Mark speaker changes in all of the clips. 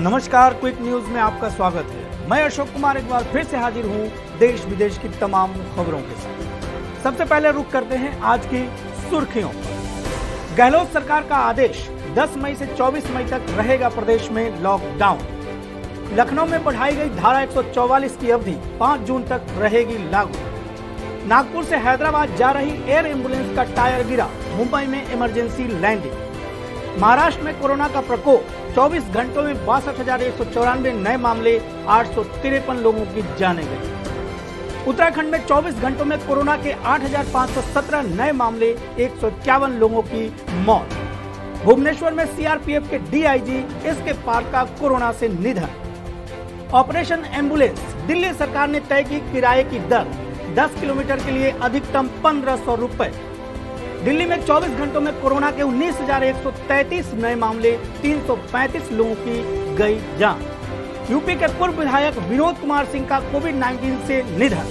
Speaker 1: नमस्कार, quick news में आपका स्वागत है। मैं अशोक कुमार एक बार फिर से हाजिर हूं देश विदेश की तमाम खबरों के साथ। सबसे पहले रुक करते हैं आज की सुर्खियों पर। गहलोत सरकार का आदेश, 10 मई से 24 मई तक रहेगा प्रदेश में लॉकडाउन। लखनऊ में बढ़ाई गई धारा 144 की अवधि 5 जून तक रहेगी लागू। नागपुर से हैदराबाद जा रही एयर एम्बुलेंस का टायर गिरा, मुंबई में इमरजेंसी लैंडिंग। महाराष्ट्र में कोरोना का प्रकोप, 24 घंटों में 62,194 नए मामले, 853 लोगों की जानें गई। उत्तराखंड में 24 घंटों में कोरोना के 8,517 नए मामले, 151 लोगों की मौत। भुवनेश्वर में सीआरपीएफ के डीआईजी एसके पार्क का कोरोना से निधन। ऑपरेशन एम्बुलेंस, दिल्ली सरकार ने तय की किराए की दर, 10 किलोमीटर के लिए अधिकतम 1,500 रुपए। दिल्ली में 24 घंटों में कोरोना के 19,133 नए मामले, 335 लोगों की गई जान। यूपी के पूर्व विधायक विनोद कुमार सिंह का कोविड-19 से निधन।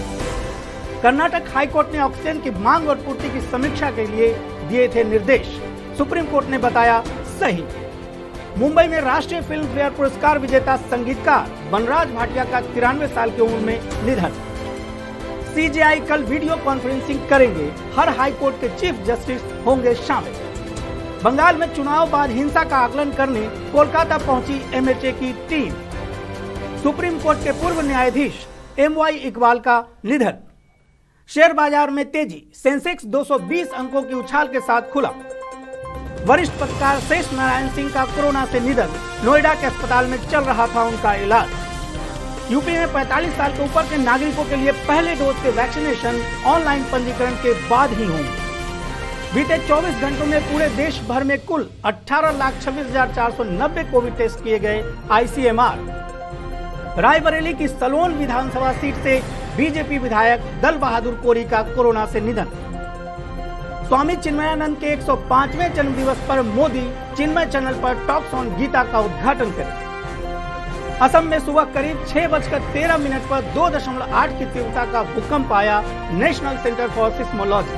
Speaker 1: कर्नाटक हाईकोर्ट ने ऑक्सीजन की मांग और पूर्ति की समीक्षा के लिए दिए थे निर्देश, सुप्रीम कोर्ट ने बताया सही। मुंबई में राष्ट्रीय फिल्म फेयर पुरस्कार विजेता संगीतकार बनराज भाटिया का 93 साल की उम्र में निधन। सीजेआई कल वीडियो कॉन्फ्रेंसिंग करेंगे, हर हाई कोर्ट के चीफ जस्टिस होंगे शामिल। बंगाल में चुनाव बाद हिंसा का आकलन करने कोलकाता पहुंची एमएचए की टीम। सुप्रीम कोर्ट के पूर्व न्यायाधीश एमवाई इकबाल का निधन। शेयर बाजार में तेजी, सेंसेक्स 220 अंकों की उछाल के साथ खुला। वरिष्ठ पत्रकार शेष नारायण सिंह का कोरोना से निधन, नोएडा के अस्पताल में चल रहा था उनका इलाज। यूपी में 45 साल के ऊपर के नागरिकों के लिए पहले डोज के वैक्सीनेशन ऑनलाइन पंजीकरण के बाद ही होंगे। बीते 24 घंटों में पूरे देश भर में कुल 18,26,490 कोविड टेस्ट किए गए। आईसीएमआर। रायबरेली की सलोन विधानसभा सीट से बीजेपी विधायक दल बहादुर कोरी का कोरोना से निधन। स्वामी चिन्मयानंद के 105वें जन्म दिवस पर मोदी चिन्मय चैनल पर टॉक्स ऑन गीता का उद्घाटन करें। असम में सुबह करीब 6:13 पर 2.8 की तीव्रता का भूकंप आया, national centre for seismology.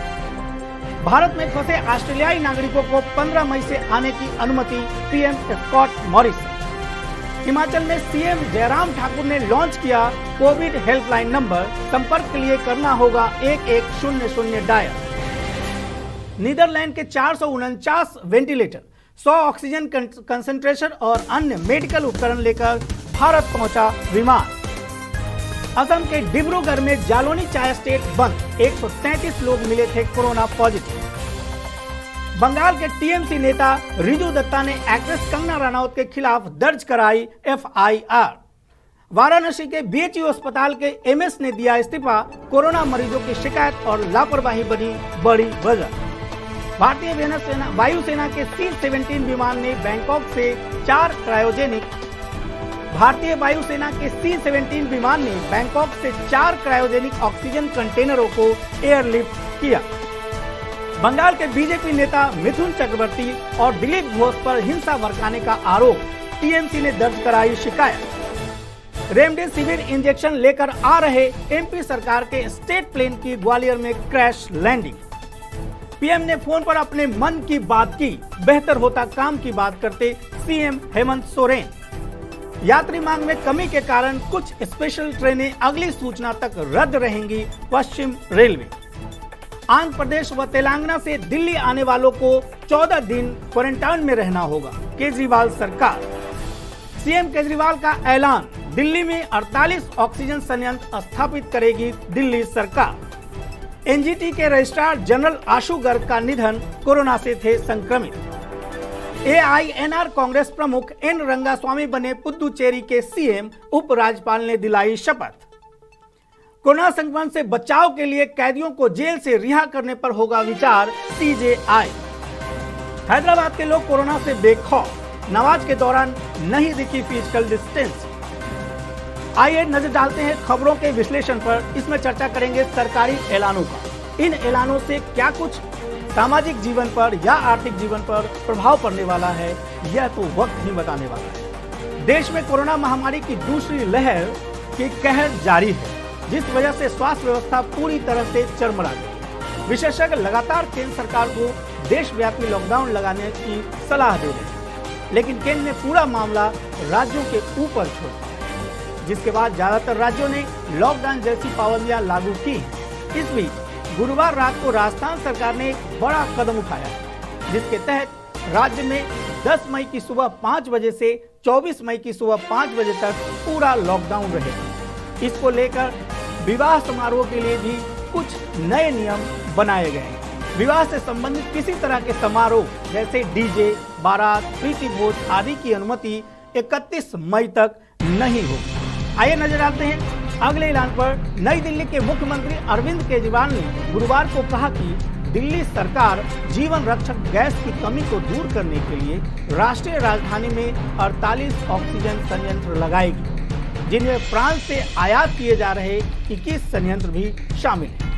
Speaker 1: Bharat में फंसे ऑस्ट्रेलियाई नागरिकों को 15 मई से आने की अनुमति, पीएम स्कॉट मॉरिसन। हिमाचल में सीएम जयराम ठाकुर ने लॉन्च किया कोविड हेल्पलाइन नंबर, संपर्क के लिए करना होगा 1100 डायल। नीदरलैंड के 449 वेंटिलेटर, 100 ऑक्सीजन कंसंट्रेटर और अन्य मेडिकल उपकरण लेकर भारत पहुंचा विमान। असम के डिब्रूगढ़ में जालोनी चाय स्टेट बंद, 133 लोग मिले थे कोरोना पॉजिटिव। बंगाल के टीएमसी नेता रिजू दत्ता ने एक्ट्रेस कंगना रनौत के खिलाफ दर्ज कराई एफआईआर। वाराणसी के बीएचयू अस्पताल के एमएस ने दिया इस्तीफा, कोरोना मरीजों की शिकायत और लापरवाही बनी बड़ी वजह। भारतीय वायुसेना के C-17 विमान ने बैंकॉक से 4 क्रायोजेनिक ऑक्सीजन कंटेनरों को एयरलिफ्ट किया। बंगाल के बीजेपी नेता मिथुन चक्रवर्ती और दिलीप घोष पर हिंसा भड़काने का आरोप, टीएमसी ने दर्ज कराई शिकायत। रेमडेसिविर इंजेक्शन लेकर आ रहे एमपी सरकार के स्टेट प्लेन की ग्वालियर में क्रैश लैंडिंग। पीएम ने फोन पर अपने मन की बात की, बेहतर होता काम की बात करते सीएम हेमंत सोरेन। यात्री मांग में कमी के कारण कुछ स्पेशल ट्रेनें अगली सूचना तक रद्द रहेंगी, पश्चिम रेलवे। आंध्र प्रदेश व तेलंगाना से दिल्ली आने वालों को 14 दिन क्वारंटाइन में रहना होगा, केजरीवाल सरकार। सीएम केजरीवाल का ऐलान, दिल्ली में 48 ऑक्सीजन संयंत्र स्थापित करेगी दिल्ली सरकार। एनजीटी के रजिस्ट्रार जनरल आशु गर्ग का निधन, कोरोना से थे संक्रमित। एआईएनआर कांग्रेस प्रमुख एन रंगास्वामी बने पुदुचेरी के सीएम, उपराज्यपाल ने दिलाई शपथ। कोरोना संक्रमण से बचाव के लिए कैदियों को जेल से रिहा करने पर होगा विचार, सीजेआई। हैदराबाद के लोग कोरोना से बेखौफ, नमाज के दौरान नहीं दिखी फिजिकल डिस्टेंस। आइए नजर डालते हैं खबरों के विश्लेषण पर। इसमें चर्चा करेंगे सरकारी ऐलानों का। इन ऐलानों से क्या कुछ सामाजिक जीवन पर या आर्थिक जीवन पर प्रभाव पड़ने वाला है, यह तो वक्त ही बताने वाला है। देश में कोरोना महामारी की दूसरी लहर की कहर जारी है, जिस वजह से स्वास्थ्य व्यवस्था पूरी तरह से चरमरा गई। विशेषज्ञ लगातार केंद्र सरकार को देशव्यापी लॉकडाउन लगाने की सलाह दे रहे हैं। लेकिन केंद्र ने पूरा मामला राज्यों के ऊपर छोड़ा, जिसके बाद ज्यादातर राज्यों ने लॉकडाउन जैसी पाबंदियां लागू की। इस बीच गुरुवार रात को राजस्थान सरकार ने एक बड़ा कदम उठाया, जिसके तहत राज्य में 10 मई की सुबह 5 बजे से 24 मई की सुबह 5 बजे तक पूरा लॉकडाउन रहेगा। इसको लेकर विवाह समारोह के लिए भी कुछ नए नियम बनाए गए हैं। विवाह से संबंधित किसी तरह के समारोह जैसे डीजे, बारात, प्रीति भोज आदि की अनुमति 31 मई तक नहीं होगी। आइए नजर डालते हैं अगले ऐलान पर। नई दिल्ली के मुख्यमंत्री अरविंद केजरीवाल ने गुरुवार को कहा कि दिल्ली सरकार जीवन रक्षक गैस की कमी को दूर करने के लिए राष्ट्रीय राजधानी में 48 ऑक्सीजन संयंत्र लगाएगी, जिनमें फ्रांस से आयात किए जा रहे 21 संयंत्र भी शामिल हैं।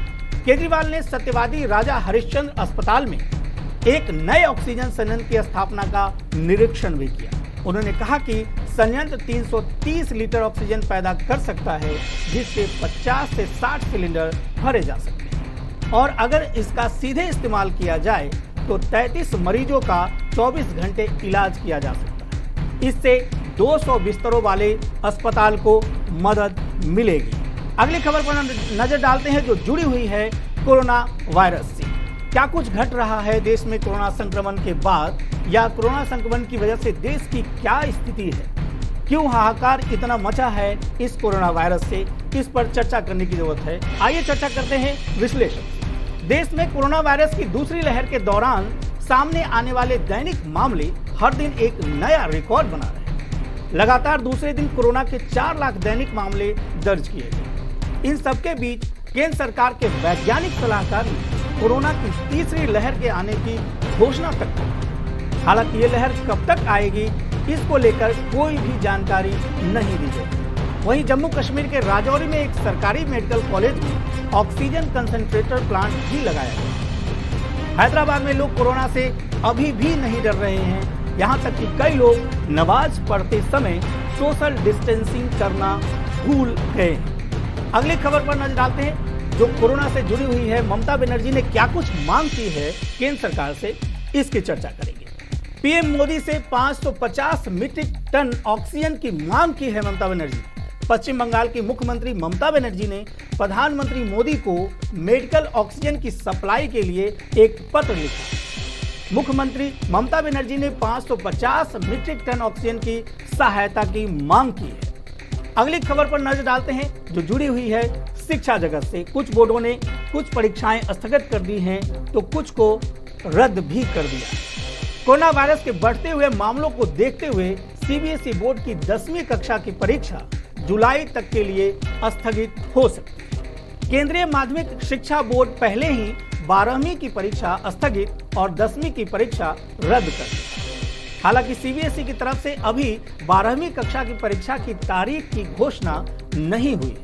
Speaker 1: केजरीवाल ने सत्यवादी राजा हरिश्चंद्र अस्पताल में एक नए ऑक्सीजन संयंत्र की स्थापना का निरीक्षण भी किया। उन्होंने कहा कि संयंत्र 330 लीटर ऑक्सीजन पैदा कर सकता है, जिससे 50 से 60 सिलेंडर भरे जा सकते हैं और अगर इसका सीधे इस्तेमाल किया जाए तो 33 मरीजों का 24 घंटे इलाज किया जा सकता है। इससे 200 बिस्तरों वाले अस्पताल को मदद मिलेगी। अगली खबर पर नजर डालते हैं जो जुड़ी हुई है कोरोना वायरस से। क्या कुछ घट रहा है देश में कोरोना संक्रमण के बाद, या कोरोना संक्रमण की वजह से देश की क्या स्थिति है, क्यों हाहाकार इतना मचा है इस कोरोना वायरस से, इस पर चर्चा करने की जरूरत है। आइए चर्चा करते हैं विश्लेषण। देश में कोरोना वायरस की दूसरी लहर के दौरान सामने आने वाले दैनिक मामले हर दिन एक नया रिकॉर्ड बना रहे हैं। लगातार दूसरे दिन कोरोना के 4 लाख दैनिक मामले दर्ज किए गए। इन सबके बीच केंद्र सरकार के वैज्ञानिक सलाहकार ने कोरोना की तीसरी लहर के आने की घोषणा तक की। हालांकि ये लहर कब तक आएगी, इसको लेकर कोई भी जानकारी नहीं दी गई। वहीं जम्मू कश्मीर के राजौरी में एक सरकारी मेडिकल कॉलेज में ऑक्सीजन कंसंट्रेटर प्लांट भी लगाया गया। हैदराबाद में लोग कोरोना से अभी भी नहीं डर रहे हैं, यहाँ तक कि कई लोग नमाज पढ़ते समय सोशल डिस्टेंसिंग करना भूल गए हैं। अगली खबर पर नजर डालते हैं जो कोरोना से जुड़ी हुई है। ममता बनर्जी ने क्या कुछ मांग की है केंद्र सरकार से, इसकी चर्चा करेंगे। पीएम मोदी से 550 मीट्रिक टन ऑक्सीजन की मांग की है ममता बनर्जी। पश्चिम बंगाल की मुख्यमंत्री ममता बनर्जी ने प्रधानमंत्री मोदी को मेडिकल ऑक्सीजन की सप्लाई के लिए एक पत्र लिखा। मुख्यमंत्री ममता बनर्जी ने 550 मीट्रिक टन ऑक्सीजन की सहायता की मांग की है। अगली खबर पर नजर डालते हैं जो जुड़ी हुई है शिक्षा जगत से। कुछ बोर्डों ने कुछ परीक्षाएं स्थगित कर दी हैं तो कुछ को रद्द भी कर दिया। कोरोना वायरस के बढ़ते हुए मामलों को देखते हुए सीबीएसई बोर्ड की 10वीं कक्षा की परीक्षा जुलाई तक के लिए स्थगित हो सकती है। केंद्रीय माध्यमिक शिक्षा बोर्ड पहले ही 12वीं की परीक्षा स्थगित और 10वीं की परीक्षा रद्द कर दी। हालांकि सीबीएसई की तरफ से अभी 12वीं कक्षा की परीक्षा की तारीख की घोषणा नहीं हुई।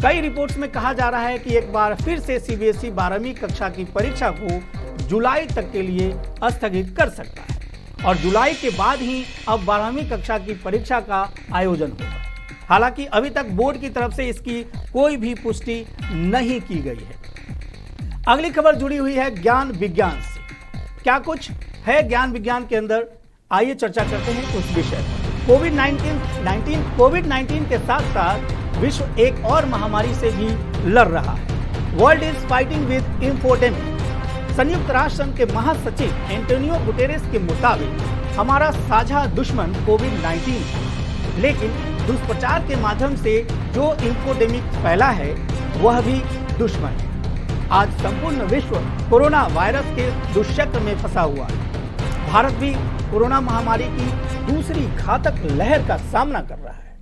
Speaker 1: कई रिपोर्ट्स में कहा जा रहा है कि एक बार फिर से सीबीएसई 12वीं कक्षा की परीक्षा को जुलाई तक के लिए स्थगित कर सकता है और जुलाई के बाद ही अब 12वीं कक्षा की परीक्षा का आयोजन होगा। हालांकि अभी तक बोर्ड की तरफ से इसकी कोई भी पुष्टि नहीं की गई है। अगली खबर जुड़ी हुई है ज्ञान विज्ञान से। क्या कुछ है ज्ञान विज्ञान के अंदर, आइए चर्चा करते हैं उस विषय पर। कोविड-19 के साथ साथ विश्व एक और महामारी से भी लड़ रहा है। World is fighting with infodemic. संयुक्त राष्ट्र संघ के महासचिव एंटोनियो गुटेरेस के मुताबिक हमारा साझा दुश्मन कोविड-19 है, लेकिन दुष्प्रचार के माध्यम से जो इंफोडेमिक फैला है वह भी दुश्मन है। आज संपूर्ण विश्व कोरोना वायरस के दुष्चक्र में फंसा हुआ है। भारत भी कोरोना महामारी की दूसरी घातक लहर का सामना कर रहा है।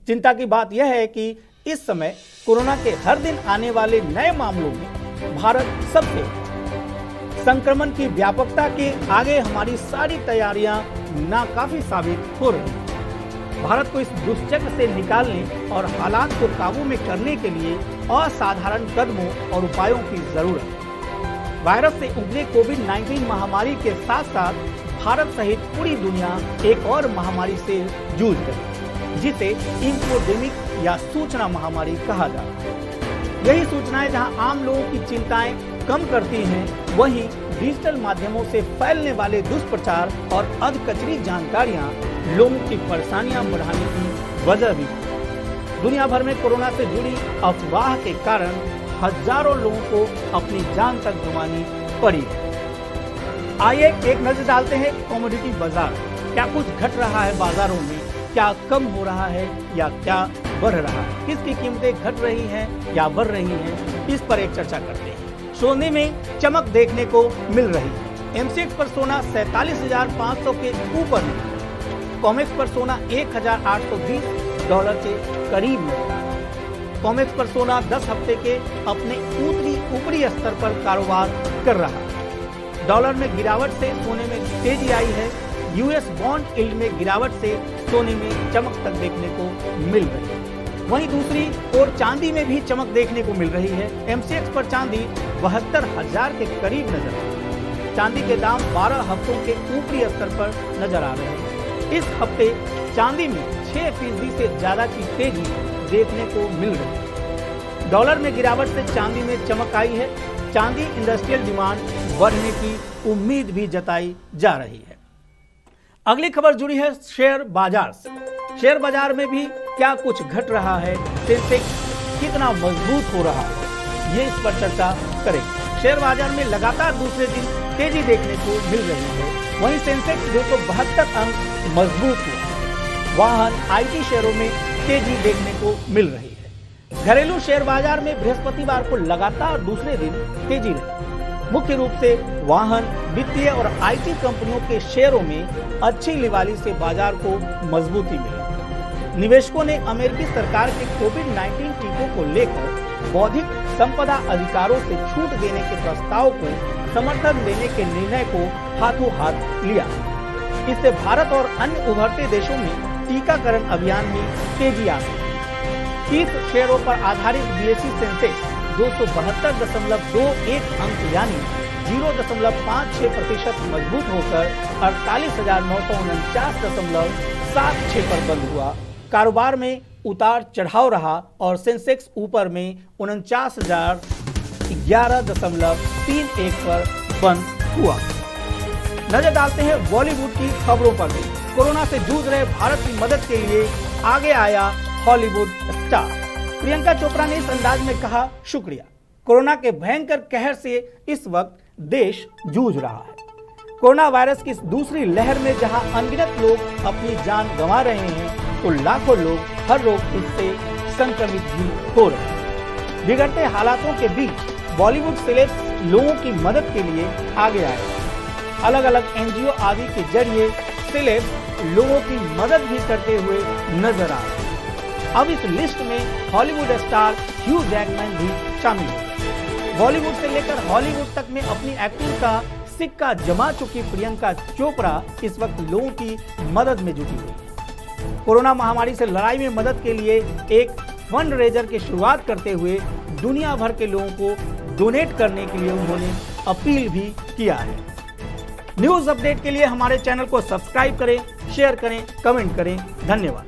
Speaker 1: चिंता की बात यह है कि इस समय कोरोना के हर दिन आने वाले नए मामलों में भारत सबसे संक्रमण की व्यापकता के आगे हमारी सारी तैयारियां नाकाफी साबित हो रही हैं। भारत को इस दुष्चक्र से निकालने और हालात को काबू में करने के लिए असाधारण कदमों और उपायों की जरूरत है। वायरस से उभरे कोविड-19 महामारी के साथ साथ भारत सहित पूरी दुनिया एक और महामारी से जूझ रही, जिसे इंफोडेमिक या सूचना महामारी कहा जाता है। यही सूचनाएं जहां आम लोगों की चिंताएं कम करती हैं, वहीं डिजिटल माध्यमों से फैलने वाले दुष्प्रचार और अधकचरी जानकारियां लोगों की परेशानियां बढ़ाने की वजह भी है। दुनिया भर में कोरोना से जुड़ी अफवाह के कारण हजारों लोगों को अपनी जान तक गंवानी पड़ी है। आइए एक नजर डालते हैं कमोडिटी बाजार। क्या कुछ घट रहा है बाजारों में, क्या कम हो रहा है या क्या बढ़ रहा है, किसकी कीमतें घट रही हैं या बढ़ रही हैं, इस पर एक चर्चा करते हैं। सोने में चमक देखने को मिल रही है। एमसीएक्स पर सोना 47,500 के ऊपर है। कॉमेक्स पर सोना $1,820 के करीब मिला। कॉमेक्स पर सोना 10 हफ्ते के अपने ऊपरी स्तर पर कारोबार कर रहा है। डॉलर में गिरावट से सोने में तेजी आई है। यूएस बॉन्ड यील्ड में गिरावट से सोने में चमक तक देखने को मिल रही है। वहीं दूसरी ओर चांदी में भी चमक देखने को मिल रही है। एमसीएक्स पर चांदी 72,000 के करीब नजर आ रही है। चांदी के दाम 12 हफ्तों के ऊपरी स्तर पर नजर आ रहे हैं। इस हफ्ते चांदी में 6% से ज्यादा की तेजी देखने को मिल रही है। डॉलर में गिरावट से चांदी में चमक आई है। चांदी इंडस्ट्रियल डिमांड बढ़ने की उम्मीद भी जताई जा रही है। अगली खबर जुड़ी है शेयर बाजार से। शेयर बाजार में भी क्या कुछ घट रहा है, सेंसेक्स कितना मजबूत हो रहा है, ये इस पर चर्चा करेंगे। शेयर बाजार में लगातार दूसरे दिन तेजी देखने को मिल रही है। वहीं सेंसेक्स 272 अंक मजबूत हुआ। वाहन आईटी शेयरों में तेजी देखने को मिल रही है। घरेलू शेयर बाजार में बृहस्पतिवार को लगातार दूसरे दिन तेजी रही। मुख्य रूप से वाहन, वित्तीय और आईटी कंपनियों के शेयरों में अच्छी लिवाली से बाजार को मजबूती मिली। निवेशकों ने अमेरिकी सरकार के कोविड-19 टीकों को लेकर बौद्धिक संपदा अधिकारों से छूट देने के प्रस्ताव को समर्थन देने के निर्णय को हाथों हाथ लिया। इससे भारत और अन्य उभरते देशों में टीकाकरण अभियान में तेजी आ गई। 30 शेयरों पर आधारित बीएसई सेंसेक्स 272.21 अंक यानी 0.56% मजबूत होकर 48,949.76 पर बंद हुआ। कारोबार में उतार चढ़ाव रहा और सेंसेक्स ऊपर में 49,011.31 पर बंद हुआ। नजर डालते हैं बॉलीवुड की खबरों पर भी। कोरोना से जूझ रहे भारत की मदद के लिए आगे आया हॉलीवुड स्टार। प्रियंका चोपड़ा ने इस अंदाज में कहा, शुक्रिया। कोरोना के भयंकर कहर से इस वक्त देश जूझ रहा है। कोरोना वायरस की दूसरी लहर में जहां अनगिनत लोग अपनी जान गंवा रहे हैं, तो लाखों लोग हर रोज इससे संक्रमित भी हो रहे हैं। बिगड़ते हालातों के बीच बॉलीवुड सेलेब्स लोगों की मदद के लिए आगे आए। अलग अलग एनजीओ आदि के जरिए सेलेब्स लोगों की मदद भी करते हुए नजर आ रहे हैं। अब इस लिस्ट में हॉलीवुड स्टार ह्यू जैकमैन भी शामिल है। बॉलीवुड से लेकर हॉलीवुड तक में अपनी एक्टिंग का सिक्का जमा चुकी प्रियंका चोपड़ा इस वक्त लोगों की मदद में जुटी हुई है। कोरोना महामारी से लड़ाई में मदद के लिए एक फंड रेजर की शुरुआत करते हुए दुनिया भर के लोगों को डोनेट करने के लिए उन्होंने अपील भी किया है। न्यूज अपडेट के लिए हमारे चैनल को सब्सक्राइब करें, शेयर करें, कमेंट करें। धन्यवाद।